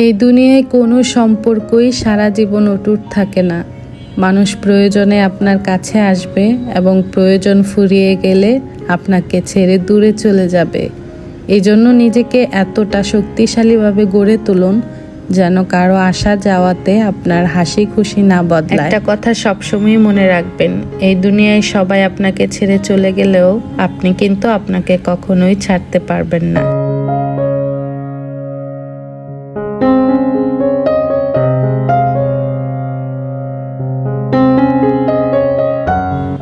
এই দুনিয়ায় কোনো সম্পর্কই সারা জীবন অটুট থাকে না। মানুষ প্রয়োজনে আপনার কাছে আসবে এবং প্রয়োজন ফুরিয়ে গেলে আপনাকে ছেড়ে দূরে চলে যাবে। এই জন্য নিজেকে এতটা শক্তিশালীভাবে গড়ে তুলুন যেন কারো আসা যাওয়াতে আপনার হাসি খুশি না বদলায়। একটা কথা সবসময় মনে রাখবেন, এই দুনিয়ায় সবাই আপনাকে ছেড়ে চলে গেলেও আপনি কিন্তু আপনাকে কখনোই ছাড়তে পারবেন না।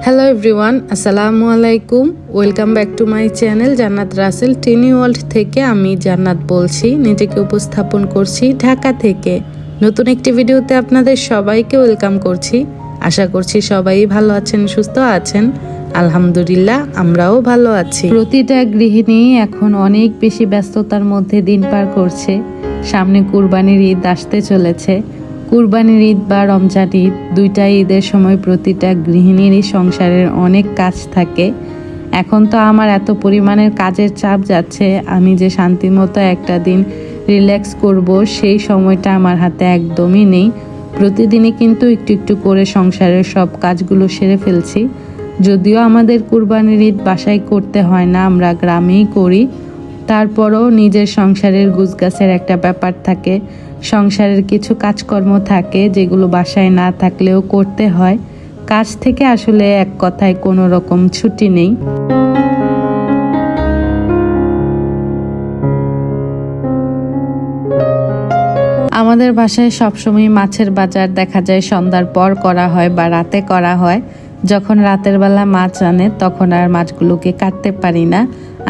হ্যালো এভরিওয়ান, আসসালামু আলাইকুম। Welcome back to my channel জান্নাত রাসেল টিনি ওয়ার্ল্ড থেকে। আমি জান্নাত বলছি, নিজেকে উপস্থাপন করছি ঢাকা থেকে। নতুন একটি ভিডিওতে আপনাদের সবাইকে ওয়েলকাম করছি। আশা করছি সবাই ভালো আছেন, সুস্থ আছেন। আলহামদুলিল্লাহ, আমরাও ভালো আছি। প্রতিটা গৃহিণী এখন অনেক বেশি ব্যস্ততার মধ্যে দিন পার করছে। সামনে কুরবানির ঈদ আসতে চলেছে। কুরবানির ঈদ বা রমজান ঈদ, দুইটা ঈদের সময় প্রতিটা গৃহিণীরই সংসারের অনেক কাজ থাকে। এখন তো আমার এত পরিমাণের কাজের চাপ যাচ্ছে, আমি যে শান্তিমতো একটা দিন রিল্যাক্স করব সেই সময়টা আমার হাতে একদমই নেই। প্রতিদিনই কিন্তু একটু একটু করে সংসারের সব কাজগুলো সেরে ফেলছি। যদিও আমাদের কুরবানির ঈদ বাসায় করতে হয় না, আমরা গ্রামেই করি। তারপরও নিজের সংসারের গুছগাছের একটা ব্যাপার থাকে, সংসারের কিছু কাজকর্ম থাকে যেগুলো বাসায় না থাকলেও করতে হয়। কাজ থেকে আসলে এক কথায় কোনো রকম ছুটি নেই। আমাদের বাসায় সবসময় মাছের বাজার দেখা যায় সন্ধ্যার পর করা হয় বা রাতে করা হয়। যখন রাতের বেলা মাছ আনে তখন আর মাছগুলোকে কাটতে পারি না,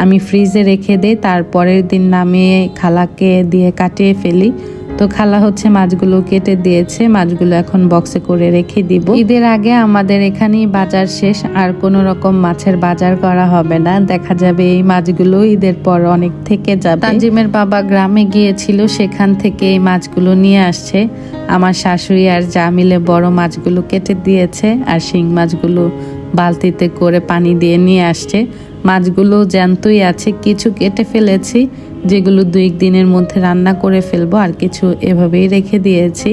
আমি ফ্রিজে রেখে দিই। তারপরের দিন নামিয়ে খালাকে দিয়ে কাটিয়ে ফেলি। তো খালা হচ্ছে মাছগুলো কেটে দিয়েছে, মাছগুলো এখন বক্সে করে রেখে দিব। ঈদের আগে আমাদের এখানেই বাজার শেষ, আর কোনো রকম মাছের বাজার করা হবে না। দেখা যাবে এই মাছগুলো ঈদের পর অনেক থেকে যাবে। তানজিমের বাবা গ্রামে গিয়েছিল, সেখান থেকে এই মাছগুলো নিয়ে আসছে। আমার শাশুড়ি আর যা মিলে বড় মাছগুলো কেটে দিয়েছে, আর শিং মাছগুলো বালতিতে করে পানি দিয়ে নিয়ে আসছে। মাছগুলো জ্যান্তই আছে, কিছু কেটে ফেলেছি যেগুলো 2 দিনের মধ্যে রান্না করে ফেলবো, আর কিছু এভাবেই রেখে দিয়েছি।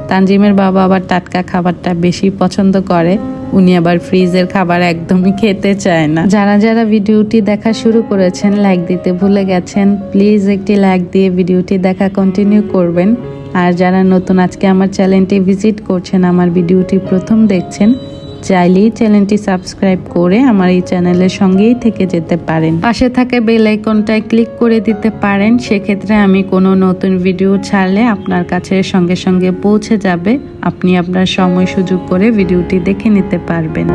তানজিমের বাবা আবার টাটকা খাবারটা বেশি পছন্দ করে, উনি আবার ফ্রিজের খাবার একদমই খেতে চায় না। যারা যারা ভিডিওটি দেখা শুরু করেছেন, লাইক দিতে ভুলে গেছেন, প্লিজ একটি লাইক দিয়ে ভিডিওটি দেখা কন্টিনিউ করবেন। আর যারা নতুন আজকে আমার চ্যানেলটি ভিজিট করছেন, আমার ভিডিওটি প্রথম দেখছেন, চাইলেই চ্যানেলটি সাবস্ক্রাইব করে আমার এই চ্যানেলের সঙ্গেই থেকে যেতে পারেন। পাশে থাকা বেল আইকনটায় ক্লিক করে দিতে পারেন, সেক্ষেত্রে আমি কোনো নতুন ভিডিও ছাড়লে আপনার কাছে সঙ্গে সঙ্গে পৌঁছে যাবে। আপনি আপনার সময় সুযোগ করে ভিডিওটি দেখে নিতে পারবেন।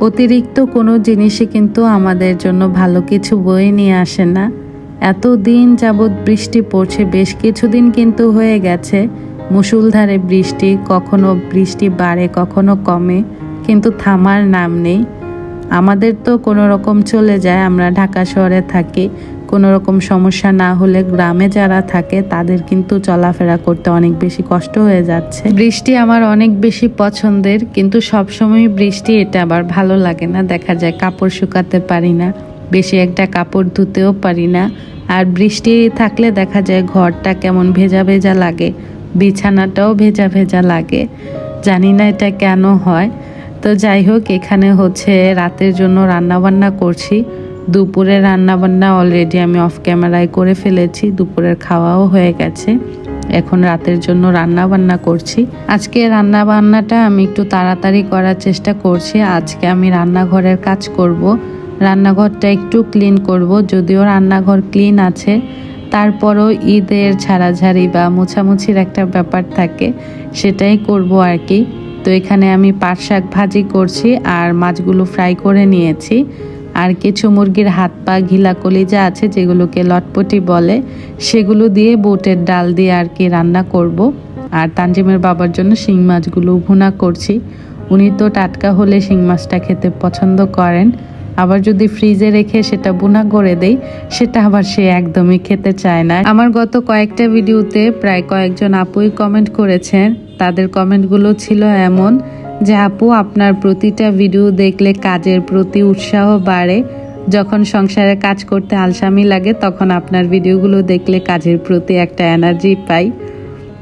অতিরিক্ত কোনো জিনিসই কিন্তু আমাদের জন্য ভালো কিছু বয়ে নিয়ে আসে না। এতদিন যাবৎ বৃষ্টি পড়ছে, বেশ কিছুদিন কিন্তু হয়ে গেছে মুষলধারে বৃষ্টি। কখনো বৃষ্টি বাড়ে, কখনো কমে, কিন্তু থামার নাম নেই। আমাদের তো কোনো রকম চলে যায়, আমরা ঢাকা শহরে থাকি। কোনো রকম সমস্যা না হলে গ্রামে যারা থাকে তাদের কিন্তু চলাফেরা করতে অনেক বেশি কষ্ট হয়ে যাচ্ছে। বৃষ্টি আমার অনেক বেশি পছন্দের, কিন্তু সবসময় বৃষ্টি এটা আবার ভালো লাগে না। দেখা যায় কাপড় শুকাতে পারি না, বেশি একটা কাপড় ধুতেও পারি না। আর বৃষ্টি থাকলে দেখা যায় ঘরটা কেমন ভেজা ভেজা লাগে, বিছানাটাও ভেজা ভেজা লাগে। জানি না এটা কেন হয়। তো যাই হোক, এখানে হচ্ছে রাতের জন্য রান্নাবান্না করছি। দুপুরে রান্নাবান্না অলরেডি আমি অফ ক্যামেরায় করে ফেলেছি, দুপুরের খাওয়াও হয়ে গেছে। এখন রাতের জন্য রান্না বান্না করছি। আজকে রান্না বান্নাটা আমি একটু তাড়াতাড়ি করার চেষ্টা করছি। আজকে আমি রান্নাঘরের কাজ করব, রান্নাঘরটা একটু ক্লিন করব। যদিও রান্নাঘর ক্লিন আছে, তারপরও ঈদের ঝাড়াঝাড়ি বা মোছামুছির একটা ব্যাপার থাকে, সেটাই করব আর কি। তো এখানে আমি পাট শাক ভাজি করছি, আর মাছগুলো ফ্রাই করে নিয়েছি। আর কিছু মুরগির হাত পা, ঘিলা কলিজা আছে যেগুলোকে লটপটি বলে, সেগুলো দিয়ে বুটের ডাল দিয়ে আর কি রান্না করব। আর তানজিমের বাবার জন্য শিং মাছগুলো ভুনা করছি। উনি তো টাটকা হলে শিং মাছটা খেতে পছন্দ করেন, আবার যদি ফ্রিজে রেখে সেটা বুনা করে দেই সেটা আবার সে একদমই খেতে চায় না। আমার গত কয়েকটা ভিডিওতে প্রায় কয়েকজন আপুই কমেন্ট করেছেন। তাদের কমেন্টগুলো ছিল এমন যে, আপু আপনার প্রতিটা ভিডিও দেখলে কাজের প্রতি উৎসাহ বাড়ে, যখন সংসারে কাজ করতে আলসামি লাগে তখন আপনার ভিডিওগুলো দেখলে কাজের প্রতি একটা এনার্জি পাই।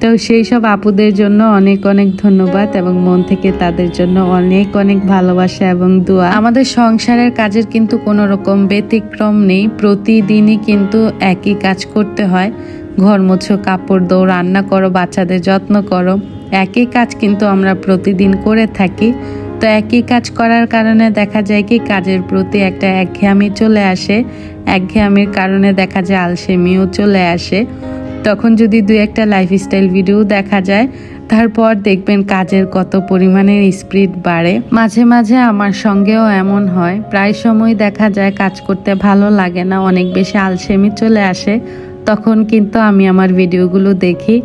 তো সেই সব আপুদের জন্য অনেক অনেক ধন্যবাদ এবং মন থেকে তাদের জন্য অনেক অনেক ভালোবাসা এবং দোয়া। আমাদের সংসারের কাজের কিন্তু কোনো রকম ব্যতিক্রম নেই, প্রতিদিনই কিন্তু একই কাজ করতে হয়। ঘর মোছো, কাপড় ধোও, রান্না করো, বাচ্চাদের যত্ন করো, একই কাজ কিন্তু আমরা প্রতিদিন করে থাকি। তো একই কাজ করার কারণে দেখা যায় কি কাজের প্রতি একটা একঘেয়ামি চলে আসে, একঘেয়ামির কারণে দেখা যায় আলসেমিও চলে আসে। তখন যদি দুই একটা লাইফস্টাইল ভিডিও দেখা যায় তারপর দেখবেন কাজের কত পরিমাণের স্পিড বাড়ে। মাঝে মাঝে আমার সঙ্গেও এমন হয়, প্রায় সময় দেখা যায় কাজ করতে ভালো লাগে না, অনেক বেশি আলসেমি চলে আসে। তখন কিন্তু আমি আমার ভিডিওগুলো দেখি,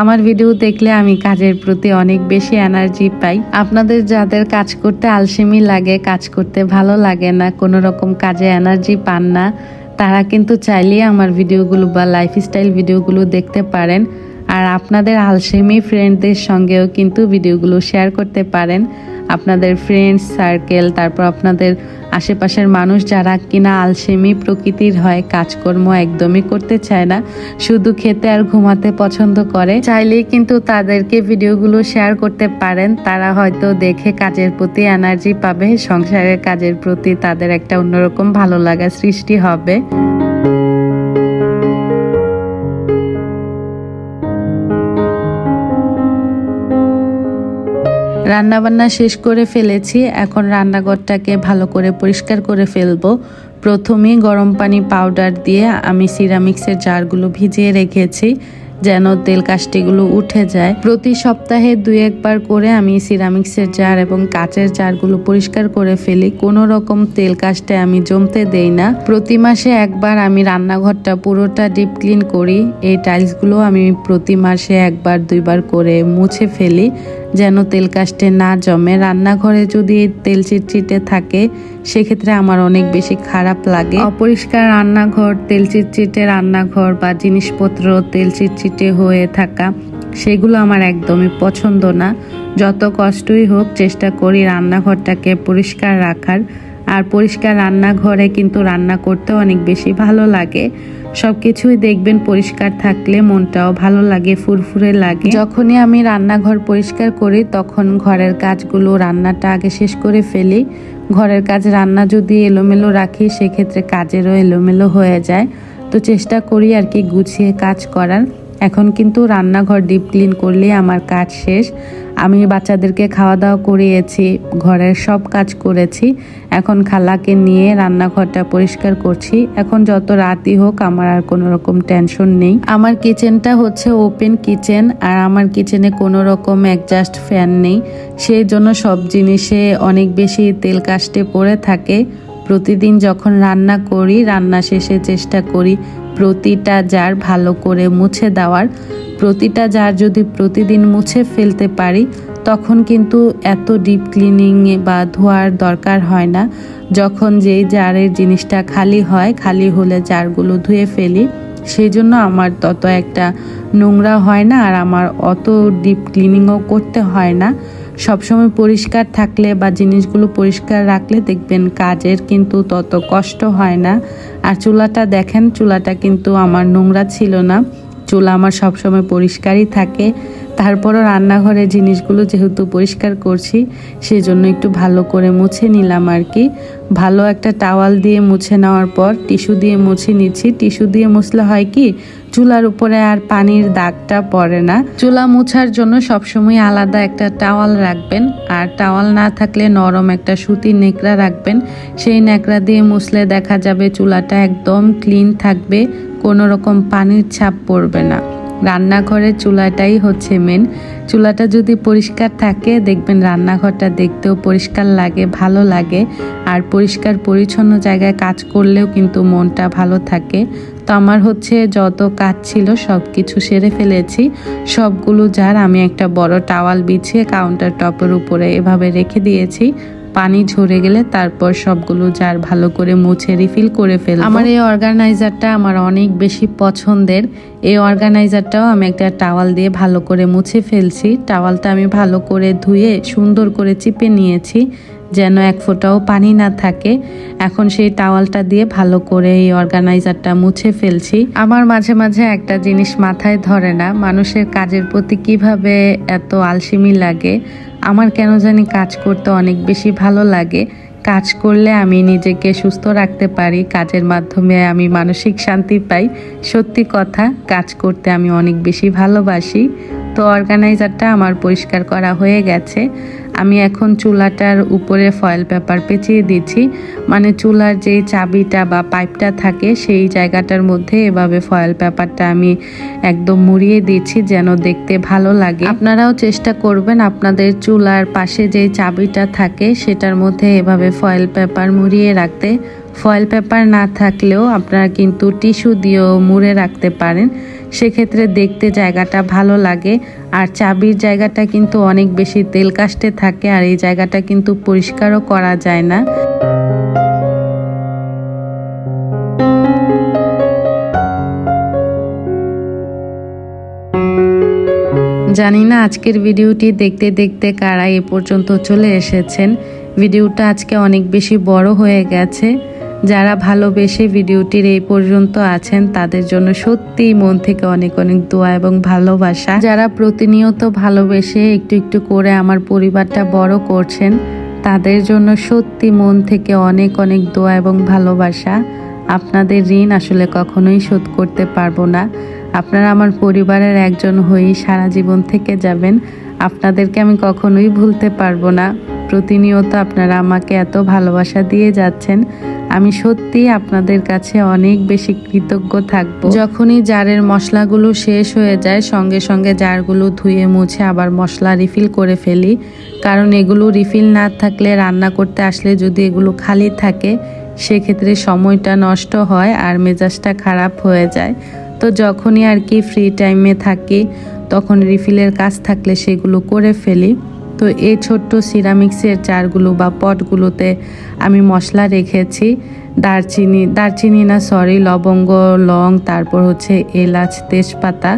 আমার ভিডিও দেখলে আমি কাজের প্রতি অনেক বেশি এনার্জি পাই। আপনাদের যাদের কাজ করতে আলসেমি লাগে, কাজ করতে ভালো লাগে না, কোনো রকম কাজে এনার্জি পান না, তারা কিন্তু চাইলেই আমার ভিডিওগুলো বা লাইফস্টাইল ভিডিওগুলো দেখতে পারেন। আর আপনাদের আলসেমি ফ্রেন্ডদের সঙ্গেও কিন্তু ভিডিওগুলো শেয়ার করতে পারেন। আপনাদের ফ্রেন্ডস সার্কেল, তারপর আপনাদের আশেপাশের মানুষ যারা কিনা আলসেমি প্রকৃতির হয়, কাজকর্ম একদমই করতে চায় না, শুধু খেতে আর ঘুমাতে পছন্দ করে, চাইলেই কিন্তু তাদেরকে ভিডিওগুলো শেয়ার করতে পারেন। তারা হয়তো দেখে কাজের প্রতি এনার্জি পাবে, সংসারের কাজের প্রতি তাদের একটা অন্যরকম ভালো লাগা সৃষ্টি হবে। রান্নাবান্না শেষ করে ফেলেছি, এখন রান্নাঘরটাকে ভালো করে পরিষ্কার করে ফেলবো। প্রথমেই গরম পানি পাউডার দিয়ে আমি সিরামিক্সের জারগুলো ভিজিয়ে রেখেছি যেন তেল কাস্টিগুলো উঠে যায়। প্রতি সপ্তাহে 2-1 বার করে আমি সিরামিক্সের জার এবং কাচের জারগুলো পরিষ্কার করে ফেলি, কোনো রকম তেল কাস্টে আমি জমতে দেই না। প্রতি মাসে একবার আমি রান্নাঘরটা পুরোটা ডিপ ক্লিন করি। এই টাইলসগুলো আমি প্রতি মাসে 1-2 বার করে মুছে ফেলি যেন তেল কাস্টে না জমে। রান্নাঘরে যদি তেল চিটচিটে থাকে সেক্ষেত্রে আমার অনেক বেশি খারাপ লাগে। অপরিষ্কার রান্নাঘর, তেল চিটচিটে রান্নাঘর বা জিনিসপত্র তেল চিটচিটে হয়ে থাকা, সেগুলো আমার একদমই পছন্দ না। যত কষ্টই হোক চেষ্টা করি রান্নাঘরটাকে পরিষ্কার রাখার। আর পরিষ্কার রান্নাঘরে কিন্তু রান্না করতে অনেক বেশি ভালো লাগে। সবকিছুই দেখবেন পরিষ্কার থাকলে মনটাও ভালো লাগে, ফুরফুরে লাগে। যখনই আমি রান্নাঘর পরিষ্কার করি তখন ঘরের কাজগুলো, রান্নাটা আগে শেষ করে ফেলি। ঘরের কাজ, রান্না যদি এলোমেলো রাখি সেক্ষেত্রে কাজেরও এলোমেলো হয়ে যায়। তো চেষ্টা করি আর কি গুছিয়ে কাজ করার। এখন কিন্তু রান্নাঘর ডিপ ক্লিন করলেই আমার কাজ শেষ। আমি বাচ্চাদেরকে খাওয়া দাওয়া করিয়েছি, ঘরের সব কাজ করেছি, এখন খালাকে নিয়ে রান্নাঘরটা পরিষ্কার করছি। এখন যত রাতই হোক আমার আর কোনো রকম টেনশন নেই। আমার কিচেনটা হচ্ছে ওপেন কিচেন, আর আমার কিচেনে কোনো রকম অ্যাডজাস্ট ফ্যান নেই, সেই জন্য সব জিনিসে অনেক বেশি তেল কাস্টে পড়ে থাকে। প্রতিদিন যখন রান্না করি, রান্না শেষে চেষ্টা করি প্রতিটা জার ভালো করে মুছে দেওয়ার। প্রতিটা জার যদি প্রতিদিন মুছে ফেলতে পারি তখন কিন্তু এত ডিপ ক্লিনিং বা ধোয়ার দরকার হয় না। যখন যেই জারের জিনিসটা খালি হয়, খালি হলে জারগুলো ধুয়ে ফেলি, সেই জন্য আমার তত একটা নোংরা হয় না, আর আমার অত ডিপ ক্লিনিংও করতে হয় না। সবসময় পরিষ্কার থাকলে বা জিনিসগুলো পরিষ্কার রাখলে দেখবেন কাজের কিন্তু তত কষ্ট হয় না। আর চুলাটা দেখেন, চুলাটা কিন্তু আমার নোংরা ছিল না, চুলা আমার সবসময় পরিষ্কারই থাকে। তারপরও রান্নাঘরের জিনিসগুলো যেহেতু পরিষ্কার করছি সেজন্য একটু ভালো করে মুছে নিলাম আর কি। ভালো একটা টাওয়াল দিয়ে মুছে নেওয়ার পর টিস্যু দিয়ে মুছে নিচ্ছি। টিস্যু দিয়ে মুছলে হয় কি চুলার উপরে আর পানির দাগটা পড়ে না। চুলা মুছার জন্য সবসময় আলাদা একটা টাওয়াল রাখবেন, আর টাওয়াল না থাকলে নরম একটা সুতির নেকড়া রাখবেন। সেই নেকড়া দিয়ে মুছলে দেখা যাবে চুলাটা একদম ক্লিন থাকবে, কোনো রকম পানির ছাপ পড়বে না। রান্নাঘরের চুলাটাই হচ্ছে মেন। চুলাটা যদি পরিষ্কার থাকে দেখবেন রান্নাঘরটা দেখতেও পরিষ্কার লাগে, ভালো লাগে। আর পরিষ্কার পরিচ্ছন্ন জায়গায় কাজ করলেও কিন্তু মনটা ভালো থাকে। তো আমার হচ্ছে যত কাজ ছিল সব কিছু সেরে ফেলেছি। সবগুলো জার আমি একটা বড় টাওয়াল বিছিয়ে কাউন্টার টপের উপরে এভাবে রেখে দিয়েছি। পানি ঝরে গেলে তারপর সবগুলো জার ভালো করে মুছে রিফিল করে ফেলবো। আমার এই অর্গানাইজারটা আমার অনেক বেশি পছন্দের। এই অর্গানাইজারটাও আমি একটা টাওয়াল দিয়ে ভালো করে মুছে ফেলছি। টাওয়ালটা আমি ভালো করে ধুয়ে সুন্দর করে চিপে নিয়েছি। যেন এক ফোঁটাও পানি না থাকে। এখন সেই টাওয়ালটা দিয়ে ভালো করে এই অর্গানাইজারটা মুছে ফেলছি। আমার মাঝে মাঝে একটা জিনিস মাথায় ধরে না, মানুষের কাজের প্রতি কিভাবে এত আলসেমি লাগে। আমার কেন জানি কাজ করতে অনেক বেশি ভালো লাগে। কাজ করলে আমি নিজেকে সুস্থ রাখতে পারি, কাজের মাধ্যমে আমি মানসিক শান্তি পাই। সত্যি কথা, কাজ করতে আমি অনেক বেশি ভালোবাসি। তো অর্গানাইজারটা আমার পরিষ্কার করা হয়ে গেছে। আমি এখন চুলাটার উপরে ফয়েল পেপার পেঁচিয়ে দিচ্ছি, মানে চুলার যেই চাবিটা বা পাইপটা থাকে সেই জায়গাটার মধ্যে এভাবে ফয়েল পেপারটা আমি একদম মুড়িয়ে দিচ্ছি যেন দেখতে ভালো লাগে। আপনারাও চেষ্টা করবেন আপনাদের চুলার পাশে যেই চাবিটা থাকে সেটার মধ্যে এভাবে ফয়েল পেপার মুড়িয়ে রাখতে। ফয়েল পেপার না থাকলেও আপনারা কিন্তু টিস্যু দিয়েও মুড়ে রাখতে পারেন, সেক্ষেত্রে দেখতে জায়গাটা ভালো লাগে। আর চাবির জায়গাটা কিন্তু অনেক বেশি তেল কাস্টে থাকে, আর এই জায়গাটা কিন্তু পরিষ্কারও করা যায় না। জানি না আজকের ভিডিওটি দেখতে দেখতে কারা এ পর্যন্ত চলে এসেছেন। ভিডিওটা আজকে অনেক বেশি বড় হয়ে গেছে। যারা ভালোবেসে ভিডিওটির এই পর্যন্ত আছেন তাদের জন্য সত্যি মন থেকে অনেক অনেক দোয়া এবং ভালোবাসা। যারা প্রতিনিয়ত ভালোবেসে একটু একটু করে আমার পরিবারটা বড় করছেন তাদের জন্য সত্যি মন থেকে অনেক অনেক দোয়া এবং ভালোবাসা। আপনাদের ঋণ আসলে কখনোই শোধ করতে পারবো না। আপনারা আমার পরিবারের একজন হয়েই সারা জীবন থেকে যাবেন। আপনাদেরকে আমি কখনোই ভুলতে পারবো না। প্রতিনিয়ত আপনারা আমাকে এত ভালোবাসা দিয়ে যাচ্ছেন, আমি সত্যি আপনাদের কাছে অনেক বেশি কৃতজ্ঞ থাকবো। যখনই জারের মশলাগুলো শেষ হয়ে যায় সঙ্গে সঙ্গে জারগুলো ধুয়ে মুছে আবার মশলা রিফিল করে ফেলি, কারণ এগুলো রিফিল না থাকলে রান্না করতে আসলে যদি এগুলো খালি থাকে সেক্ষেত্রে সময়টা নষ্ট হয় আর মেজাজটা খারাপ হয়ে যায়। তো যখনই আর কি ফ্রি টাইমে থাকি তখন রিফিলের কাজ থাকলে সেগুলো করে ফেলি। তো এই ছোট্ট সিরামিক্সের জারগুলো বা পটগুলোতে আমি মশলা রেখেছি, লবঙ্গ, লং, তারপর হচ্ছে এলাচ, তেজপাতা।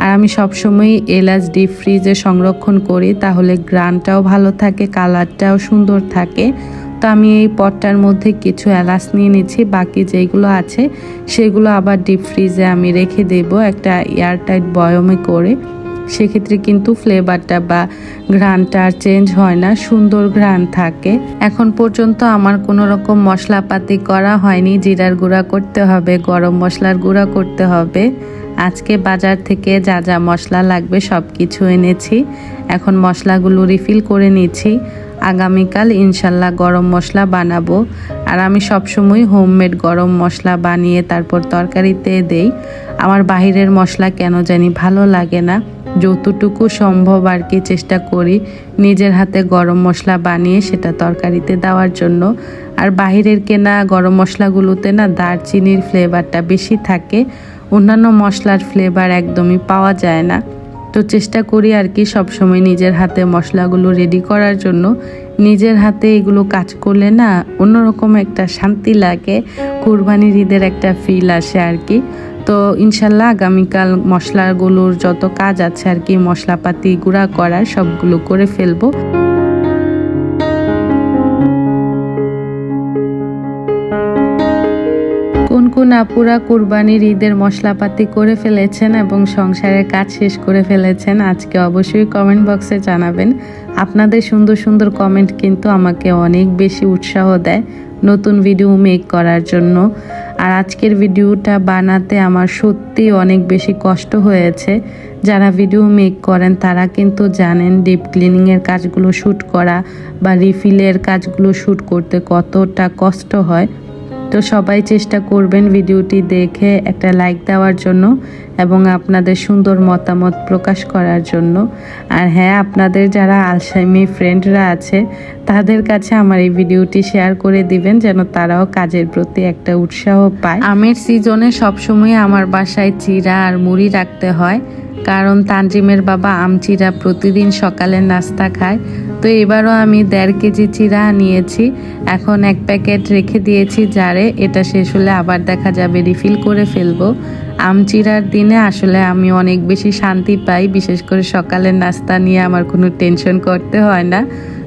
আর আমি সবসময় এলাচ ডিপ ফ্রিজে সংরক্ষণ করি, তাহলে গ্রানটাও ভালো থাকে, কালারটাও সুন্দর থাকে। তো আমি এই পটটার মধ্যে কিছু এলাচ নিয়ে নিচ্ছি, বাকি যেগুলো আছে সেগুলো আবার ডিপ ফ্রিজে আমি রেখে দেব একটা এয়ারটাইট বয়মে করে। সেক্ষেত্রে কিন্তু ফ্লেভারটা বা ঘ্রাণটা আর চেঞ্জ হয় না, সুন্দর ঘ্রাণ থাকে। এখন পর্যন্ত আমার কোনো রকম মশলাপাতি করা হয়নি। জিরার গুঁড়া করতে হবে, গরম মশলার গুঁড়া করতে হবে। আজকে বাজার থেকে যা যা মশলা লাগবে সব কিছু এনেছি। এখন মশলাগুলো রিফিল করে নিচ্ছি। আগামীকাল ইনশাল্লাহ গরম মশলা বানাবো। আর আমি সবসময় হোমমেড গরম মশলা বানিয়ে তারপর তরকারিতে দেই। আমার বাহিরের মশলা কেন জানি ভালো লাগে না। যতটুকু সম্ভব আর কি চেষ্টা করি নিজের হাতে গরম মশলা বানিয়ে সেটা তরকারিতে দেওয়ার জন্য। আর বাহিরের কেনা গরম মশলাগুলোতে না দারচিনির ফ্লেভারটা বেশি থাকে, অন্যান্য মশলার ফ্লেভার একদমই পাওয়া যায় না। তো চেষ্টা করি আর কি সবসময় নিজের হাতে মশলাগুলো রেডি করার জন্য। নিজের হাতে এগুলো কাজ করলে না অন্যরকম একটা শান্তি লাগে, কুরবানির ঈদের একটা ফিল আসে আর কি। তো ইনশাল্লাহ আগামীকাল মশলাগুলোর যত কাজ আছে আর কি মশলাপাতি গুঁড়া করার সবগুলো করে ফেলবো। কোন কোন আপুরা কুরবানির ঈদের মশলাপাতি করে ফেলেছেন এবং সংসারের কাজ শেষ করে ফেলেছেন আজকে অবশ্যই কমেন্ট বক্সে জানাবেন। আপনাদের সুন্দর সুন্দর কমেন্ট কিন্তু আমাকে অনেক বেশি উৎসাহ দেয় নতুন ভিডিও মেক করার জন্য। আর আজকের ভিডিওটা বানাতে আমার সত্যি অনেক বেশি কষ্ট হয়েছে। যারা ভিডিও মেক করেন তারা কিন্তু জানেন ডিপ ক্লিনিংয়ের কাজগুলো শ্যুট করা বা রিফিলের কাজগুলো শ্যুট করতে কতটা কষ্ট হয়। তো সবাই চেষ্টা করবেন ভিডিওটি দেখে একটা লাইক দেওয়ার জন্য এবং আপনাদের সুন্দর মতামত প্রকাশ করার জন্য। আর হ্যাঁ, আপনাদের যারা আলসাইমি ফ্রেন্ডরা আছে তাদের কাছে আমার এই ভিডিওটি শেয়ার করে দিবেন যেন তারাও কাজের প্রতি একটা উৎসাহ পায়। আমের সিজনে সবসময় আমার বাসায় চিড়া আর মুড়ি রাখতে হয়, কারণ তানজিমের বাবা আম চিড়া প্রতিদিন সকালের নাস্তা খায়। তো এবারও আমি 1.5 কেজি চিড়া নিয়েছি, এখন 1 প্যাকেট রেখে দিয়েছি জারে। এটা শেষ হলে আবার দেখা যাবে রিফিল করে ফেলবো। আম চিড়ার দিনে আসলে আমি অনেক বেশি শান্তি পাই, বিশেষ করে সকালের নাস্তা নিয়ে আমার কোনো টেনশন করতে হয় না।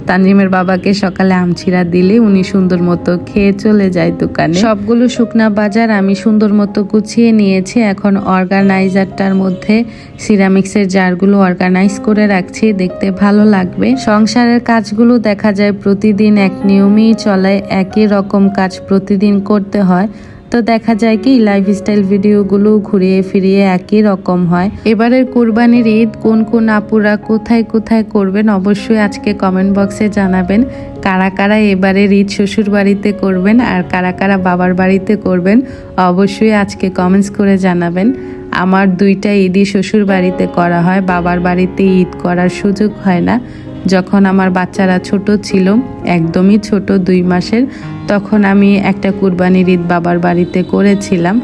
তানজিমের বাবাকে সকালে আমছিরা দিলে উনি সুন্দর মতো খেয়ে চলে যায় দোকানে। সবগুলো শুকনা বাজার আমি সুন্দর মতো গুছিয়ে নিয়েছি। এখন অর্গানাইজারটার মধ্যে সিরামিক্সের জারগুলো অর্গানাইজ করে রাখছি, দেখতে ভালো লাগবে। সংসারের কাজগুলো দেখা যায় প্রতিদিন এক নিয়মেই চলে, একই রকম কাজ প্রতিদিন করতে হয়। তো দেখা যায় কি লাইফস্টাইল ভিডিওগুলো ঘুরিয়ে ফিরিয়ে একই রকম হয়। এবারের কুরবানির ঈদ কোন কোন আপুরা কোথায় কোথায় করবেন অবশ্যই আজকে কমেন্ট বক্সে জানাবেন। কারা কারা এবারের ঈদ শ্বশুর বাড়িতে করবেন আর কারা কারা বাবার বাড়িতে করবেন অবশ্যই আজকে কমেন্টস করে জানাবেন। আমার দুইটা ঈদই শ্বশুর বাড়িতে করা হয়, বাবার বাড়িতে ঈদ করার সুযোগ হয় না। যখন আমার বাচ্চারা ছোট ছিল, একদমই ছোট 2 মাসের, তখন আমি একটা কুরবানির ঈদ বাবার বাড়িতে করেছিলাম।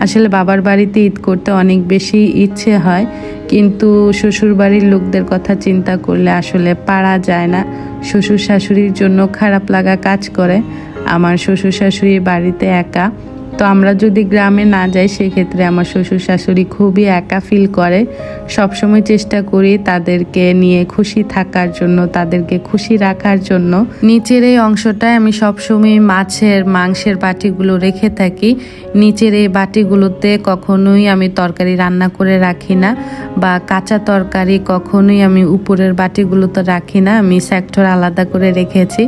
আসলে বাবার বাড়িতে ঈদ করতে অনেক বেশি ইচ্ছে হয়, কিন্তু শ্বশুর বাড়ির লোকদের কথা চিন্তা করলে আসলে পারা যায় না। শ্বশুর শাশুড়ির জন্য খারাপ লাগা কাজ করে। আমার শ্বশুর শাশুড়ি বাড়িতে একা, তো আমরা যদি গ্রামে না যাই সেক্ষেত্রে আমার শ্বশুর শাশুড়ি খুবই একা ফিল করে। সবসময় চেষ্টা করি তাদেরকে নিয়ে খুশি থাকার জন্য, তাদেরকে খুশি রাখার জন্য। নিচের এই অংশটায় আমি সবসময় মাছের মাংসের বাটিগুলো রেখে থাকি। নিচের এই বাটিগুলোতে কখনোই আমি তরকারি রান্না করে রাখি না, বা কাঁচা তরকারি কখনোই আমি উপরের বাটিগুলোতে রাখি না। আমি সেক্টর আলাদা করে রেখেছি।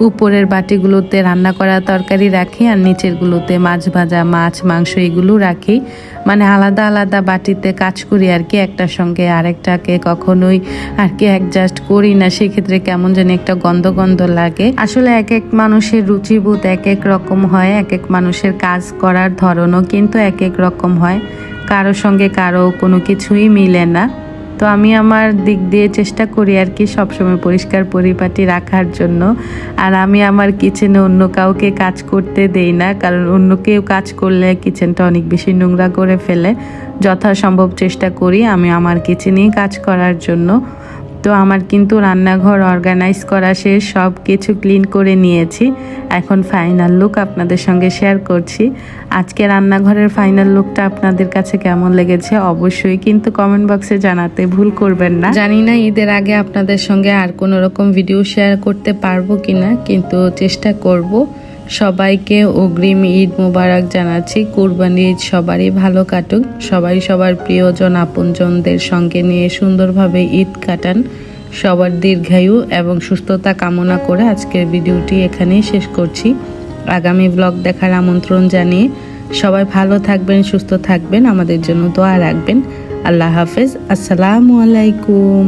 উপরের বাটিগুলোতে রান্না করা তরকারি রাখি আর নিচেরগুলোতে মাছ ভাজা, মাছ, মাংস এগুলো রাখি। মানে আলাদা আলাদা বাটিতে কাজ করি আর কি, একটার সঙ্গে আরেকটাকে কখনোই আর কি অ্যাডজাস্ট করি না। সেক্ষেত্রে কেমন যেন একটা গন্ধ গন্ধ লাগে। আসলে এক এক মানুষের রুচিবোধ এক এক রকম হয়, এক এক মানুষের কাজ করার ধরনও কিন্তু এক এক রকম হয়। কারো সঙ্গে কারো কোনো কিছুই মিলে না। তো আমি আমার দিক দিয়ে চেষ্টা করি আর কি সবসময় পরিষ্কার পরিপাটি রাখার জন্য। আর আমি আমার কিচেনে অন্য কাউকে কাজ করতে দেই না, কারণ অন্য কেউ কাজ করলে কিচেনটা অনেক বেশি নোংরা করে ফেলে। যথাসম্ভব চেষ্টা করি আমি আমার কিচেনেই কাজ করার জন্য। তো আমার কিন্তু রান্নাঘর অর্গানাইজ করা শেষ, সব কিছু ক্লিন করে নিয়েছি। এখন ফাইনাল লুক আপনাদের সঙ্গে শেয়ার করছি। আজকে রান্নাঘরের ফাইনাল লুকটা আপনাদের কাছে কেমন লেগেছে অবশ্যই কিন্তু কমেন্ট বক্সে জানাতে ভুল করবেন না। জানি না ঈদের আগে আপনাদের সঙ্গে আর কোনো রকম ভিডিও শেয়ার করতে পারবো কিনা, কিন্তু চেষ্টা করব। সবাইকে অগ্রিম ঈদ মোবারক জানাচ্ছি। কুরবানি ঈদ সবারই ভালো কাটুক, সবাই সবার প্রিয়জন আপনজনদের সঙ্গে নিয়ে সুন্দরভাবে ঈদ কাটান। সবার দীর্ঘায়ু এবং সুস্থতা কামনা করে আজকের ভিডিওটি এখানেই শেষ করছি। আগামী ব্লগ দেখার আমন্ত্রণ জানিয়ে সবাই ভালো থাকবেন, সুস্থ থাকবেন, আমাদের জন্য দোয়া রাখবেন। আল্লাহ হাফেজ, আসসালামু আলাইকুম।